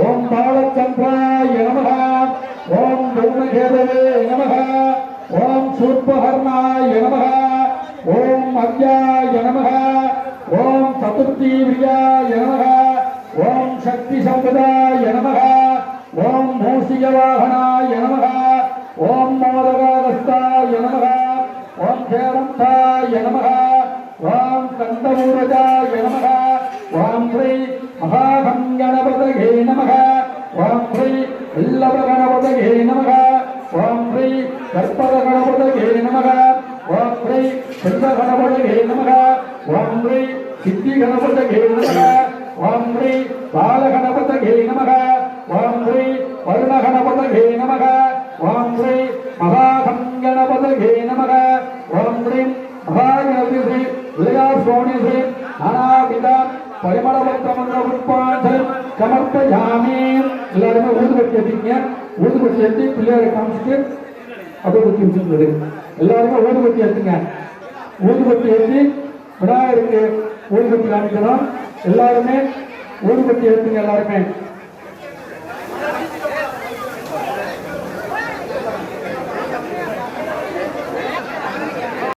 ஓம் பாலச்சந்திராய நமக. ஓம் தூமகேதவே நமக. ஓம் சூர்பகர்ணாய நமக. ஓம் அவ்யாய நமக. ஓம் சதுர்த்தி விரியாய நமக. ஓம் சக்தி சம்பதாய நமக. ஓம் மூஷிகவாகனாய நமக. ஓம் மோதகாகஸ்தாய நமக. ஓம் கேரந்தாய நமக. ஓம் கந்தமூரஜாய நமக. ஓம் ஸ்ரீ மகாகங்கணபதயே நமக. ஓம் ஸ்ரீ வல்லபகணபதயே நமக. ஓம் ஸ்ரீ கற்பகணபதயே நமக. ஓம் ஸ்ரீ சித்தகணபதயே நமக. ஓம் ஸ்ரீ சித்திகணபதயே நமக. ஓம் ஸ்ரீ பாலகணபதயே நமக. ஓம் ஸ்ரீ வருணகணபதயே நமக. ஓம் ஸ்ரீ மகாகங்கணபதயே நமக. ஓம் ஸ்ரீ மகாகணபதி ஸ்ரீ விளையாட் சுவாமி ஸ்ரீ நானாவித பரிமளபத்திரமன்ற உட்பாடு சமர்ப்பயாமி. எல்லாருமே ஊதுபத்தி ஏற்றிங்க. ஊதுபத்தி ஏற்றி பிள்ளையாரை காமிச்சிட்டு அகபத்தி வச்சுருந்தது. எல்லாருமே ஊதுபத்தி ஏற்றுங்க. ஊதுபத்தி ஏற்றி விநாயகருக்கு ஊதுபத்தி காமிக்கணும். எல்லாருமே ஊதுபத்தி ஏற்றுங்க. எல்லாருமே